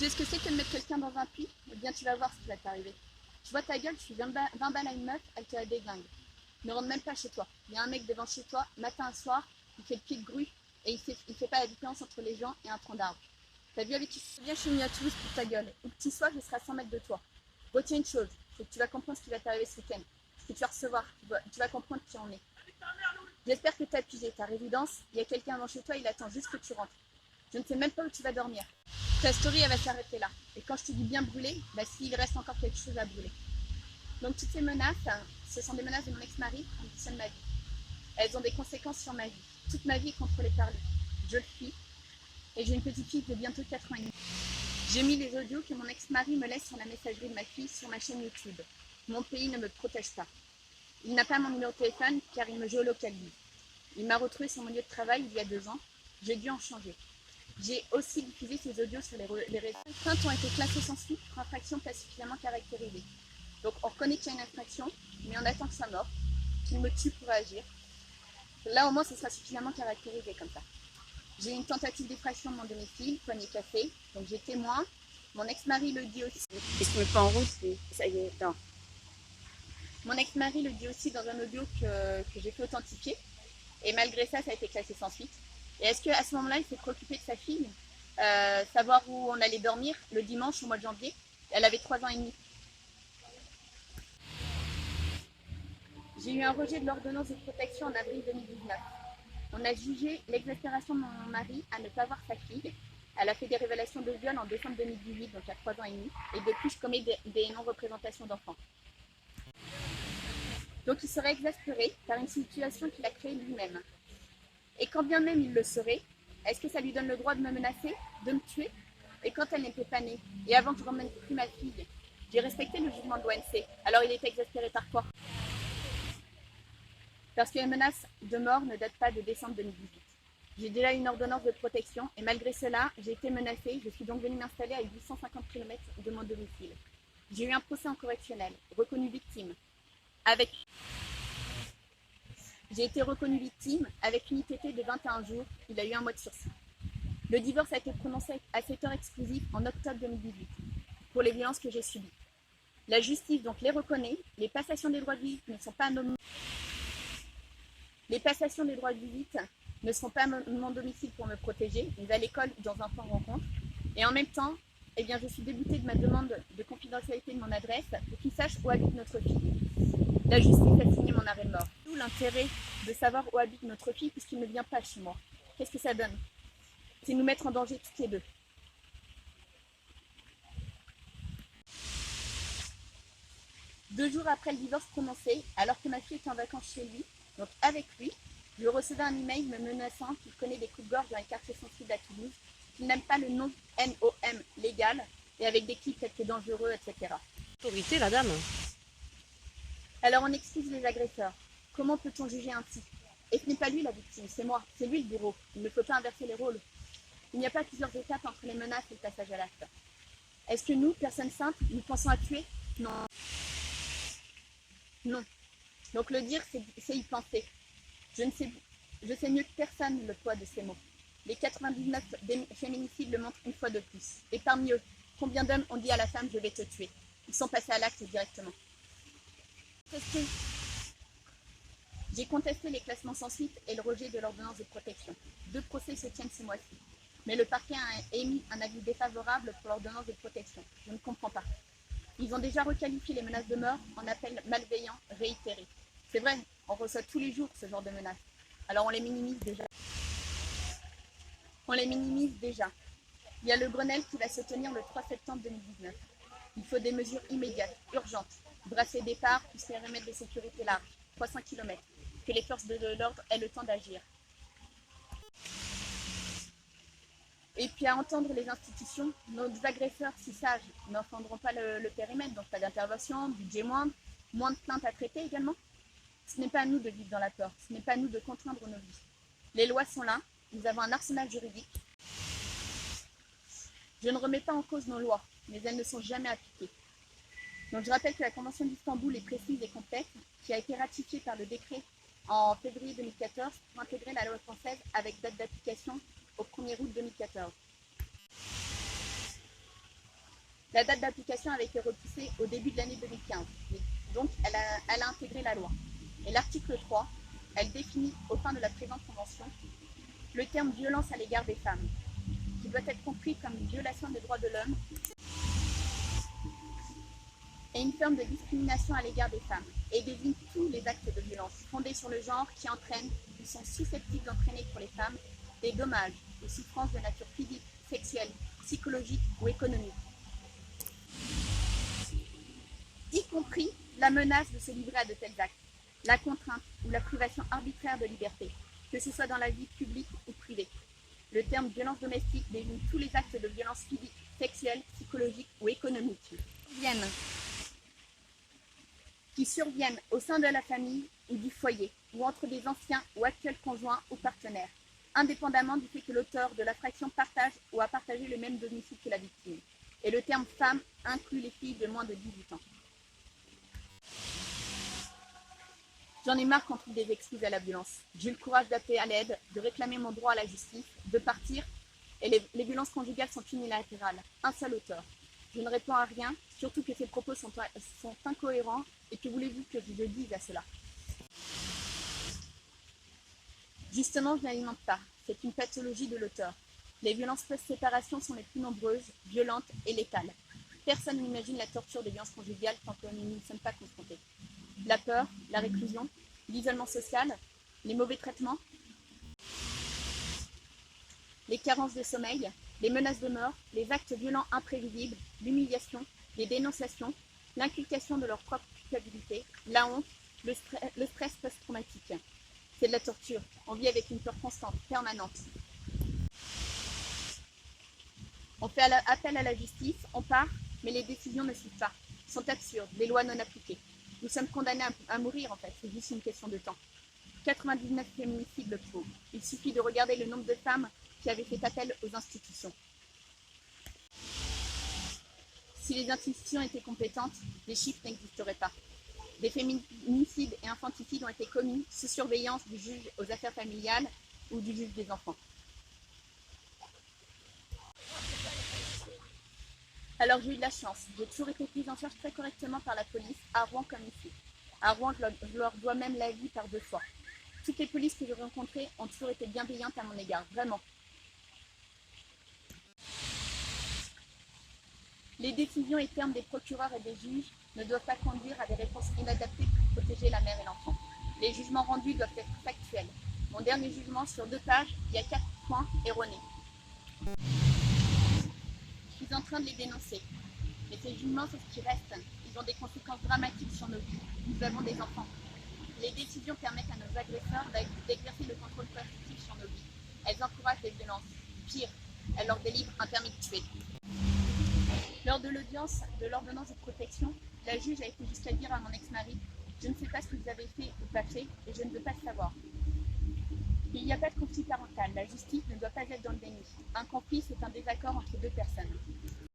Tu sais ce que c'est que de mettre quelqu'un dans un puits? Eh bien, tu vas voir ce qui va t'arriver. Tu vois ta gueule, je suis 20 balles à une meuf, elle te la déglingue. Ne rentre même pas chez toi. Il y a un mec devant chez toi, matin à soir, il fait le pied de grue et il fait pas la différence entre les gens et un tronc d'arbre. T'as vu avec qui tu viens chez nous à Toulouse pour ta gueule. Où que tu sois, je serai à 100 mètres de toi. Retiens une chose, c'est que tu vas comprendre ce qui va t'arriver ce week-end. Ce que tu vas recevoir, tu vas comprendre qui on est. J'espère que tu as pigé ta résidence, il y a quelqu'un devant chez toi, il attend juste que tu rentres. Je ne sais même pas où tu vas dormir. Ta story, elle va s'arrêter là. Et quand je te dis bien brûler, bah s'il reste encore quelque chose à brûler. Donc toutes ces menaces, ce sont des menaces de mon ex-mari qui conditionnent ma vie. Elles ont des conséquences sur ma vie. Toute ma vie est contrôlée par lui. Je le fuis. Et j'ai une petite fille de bientôt 4 ans et demi. J'ai mis les audios que mon ex-mari me laisse sur la messagerie de ma fille sur ma chaîne YouTube. Mon pays ne me protège pas. Il n'a pas mon numéro de téléphone car il me géolocalise. Il m'a retrouvée sur mon lieu de travail il y a 2 ans. J'ai dû en changer. J'ai aussi diffusé ces audios sur les réseaux. Les plaintes ont été classées sans suite pour infraction pas suffisamment caractérisée. Donc on reconnaît qu'il y a une infraction, mais on attend que ça meure, qu'il me tue pour agir. Là au moins ce sera suffisamment caractérisé comme ça. J'ai une tentative d'effraction de mon domicile, poignée cassée, donc j'ai témoin. Mon ex-mari le dit aussi. Il se met pas en route, ça y est, non. Mon ex-mari le dit aussi dans un audio que j'ai fait authentifier. Et malgré ça, ça a été classé sans suite. Et est-ce qu'à ce moment-là, il s'est préoccupé de sa fille, savoir où on allait dormir le dimanche au mois de janvier? Elle avait 3 ans et demi. J'ai eu un rejet de l'ordonnance de protection en avril 2019. On a jugé l'exaspération de mon mari à ne pas voir sa fille. Elle a fait des révélations de viol en décembre 2018, donc à 3 ans et demi. Et depuis, je commets des non-représentations d'enfants. Donc il serait exaspéré par une situation qu'il a créée lui-même. Et quand bien même il le serait, est-ce que ça lui donne le droit de me menacer, de me tuer? Et quand elle n'était pas née, et avant que je remette plus ma fille, j'ai respecté le jugement de l'ONC. Alors il était exaspéré par quoi? Parce que les menaces de mort ne datent pas de décembre 2018. J'ai déjà une ordonnance de protection et malgré cela, j'ai été menacée. Je suis donc venue m'installer à 850 km de mon domicile. J'ai eu un procès en correctionnel, reconnue victime. J'ai été reconnue victime avec une ITT de 21 jours. Il a eu 1 mois de sursis. Le divorce a été prononcé à 7 heures exclusives en octobre 2018 pour les violences que j'ai subies. La justice donc les reconnaît. Les passations des droits de visite ne sont pas à mon domicile pour me protéger, mais à l'école ou dans un point de rencontre. Et en même temps, eh bien, je suis déboutée de ma demande de confidentialité de mon adresse pour qu'ils sachent où habite notre fille. La justice a signé mon arrêt de mort. D'où l'intérêt de savoir où habite notre fille puisqu'il ne vient pas chez moi. Qu'est-ce que ça donne? C'est nous mettre en danger toutes les deux. Deux jours après le divorce prononcé, alors que ma fille était en vacances chez lui, donc avec lui, je recevais un email me menaçant qu'il connaît des coups de gorge dans les quartiers sensibles à Toulouse, qu'il n'aime pas le nom NOM légal et avec des clips tels que dangereux, etc. Autorité, la dame. Alors on excuse les agresseurs. Comment peut-on juger ainsi? Et ce n'est pas lui la victime, c'est moi, c'est lui le bourreau. Il ne faut pas inverser les rôles. Il n'y a pas plusieurs étapes entre les menaces et le passage à l'acte. Est-ce que nous, personnes saintes, nous pensons à tuer? Non. Non. Donc le dire, c'est y penser. Je sais mieux que personne le poids de ces mots. Les 99 féminicides le montrent une fois de plus. Et parmi eux, combien d'hommes ont dit à la femme « je vais te tuer » Ils sont passés à l'acte directement. J'ai contesté les classements sans suite et le rejet de l'ordonnance de protection. 2 procès se tiennent ce mois-ci. Mais le parquet a émis un avis défavorable pour l'ordonnance de protection. Je ne comprends pas. Ils ont déjà requalifié les menaces de mort en appel malveillant réitéré. C'est vrai, on reçoit tous les jours ce genre de menaces. Alors on les minimise déjà. Il y a le Grenelle qui va se tenir le 3 septembre 2019. Il faut des mesures immédiates, urgentes. Bracelet départ, plus périmètre de sécurité large, 300 km. Que les forces de l'ordre aient le temps d'agir. Et puis à entendre les institutions, nos agresseurs si sages n'entendront pas le périmètre, donc pas d'intervention, budget moindre, moins de plaintes à traiter également. Ce n'est pas à nous de vivre dans la peur, ce n'est pas à nous de contraindre nos vies. Les lois sont là, nous avons un arsenal juridique. Je ne remets pas en cause nos lois, mais elles ne sont jamais appliquées. Donc je rappelle que la Convention d'Istanbul est précise et complète, qui a été ratifiée par le décret en février 2014 pour intégrer la loi française avec date d'application au 1er août 2014. La date d'application avait été repoussée au début de l'année 2015, donc elle a intégré la loi. Et l'article 3, elle définit au sein de la présente convention le terme violence à l'égard des femmes, qui doit être compris comme une violation des droits de l'homme et une forme de discrimination à l'égard des femmes, et désigne tous les actes de violence fondés sur le genre qui entraînent ou sont susceptibles d'entraîner pour les femmes des dommages ou souffrances de nature physique, sexuelle, psychologique ou économique, y compris la menace de se livrer à de tels actes, la contrainte ou la privation arbitraire de liberté, que ce soit dans la vie publique ou privée. Le terme violence domestique désigne tous les actes de violence physique, sexuelle, psychologique ou économique qui surviennent au sein de la famille ou du foyer, ou entre des anciens ou actuels conjoints ou partenaires, indépendamment du fait que l'auteur de l'infraction partage ou a partagé le même domicile que la victime. Et le terme femme inclut les filles de moins de 18 ans. J'en ai marre qu'on trouve des excuses à la violence. J'ai eu le courage d'appeler à l'aide, de réclamer mon droit à la justice, de partir, et les violences conjugales sont unilatérales. Un seul auteur. Je ne réponds à rien, surtout que ces propos sont incohérents, et que voulez-vous que je dise à cela? Justement, je n'alimente pas. C'est une pathologie de l'auteur. Les violences post-séparation sont les plus nombreuses, violentes et létales. Personne n'imagine la torture des violences conjugales tant que nous n'y sommes pas confrontés. La peur, la réclusion, l'isolement social, les mauvais traitements, les carences de sommeil, les menaces de mort, les actes violents imprévisibles, l'humiliation, les dénonciations, l'inculcation de leur propre culpabilité, la honte, le stress post-traumatique. C'est de la torture. On vit avec une peur constante, permanente. On fait appel à la justice, on part, mais les décisions ne suivent pas. Sont absurdes, les lois non appliquées. Nous sommes condamnés à mourir en fait, c'est juste une question de temps. 99 féminicides le prouvent. Il suffit de regarder le nombre de femmes qui avaient fait appel aux institutions. Si les institutions étaient compétentes, les chiffres n'existeraient pas. Des féminicides et infanticides ont été commis sous surveillance du juge aux affaires familiales ou du juge des enfants. Alors j'ai eu de la chance, j'ai toujours été prise en charge très correctement par la police, à Rouen comme ici. À Rouen, je leur dois même la vie par 2 fois. Toutes les polices que j'ai rencontrées ont toujours été bienveillantes à mon égard, vraiment. Les décisions et termes des procureurs et des juges ne doivent pas conduire à des réponses inadaptées pour protéger la mère et l'enfant. Les jugements rendus doivent être factuels. Mon dernier jugement, sur 2 pages, il y a 4 points erronés. Je suis en train de les dénoncer. Mais ces jugements, c'est ce qui reste. Ils ont des conséquences dramatiques sur nos vies. Nous avons des enfants. Les décisions permettent à nos agresseurs d'exercer le contrôle coercitif sur nos vies. Elles encouragent les violences. Pire, elles leur délivrent un permis de tuer. Lors de l'audience de l'ordonnance de protection, la juge a été jusqu'à dire à mon ex-mari « Je ne sais pas ce que vous avez fait ou pas fait et je ne veux pas le savoir ». Il n'y a pas de conflit parental. La justice ne doit pas être dans le déni. Un conflit, c'est un désaccord entre 2 personnes.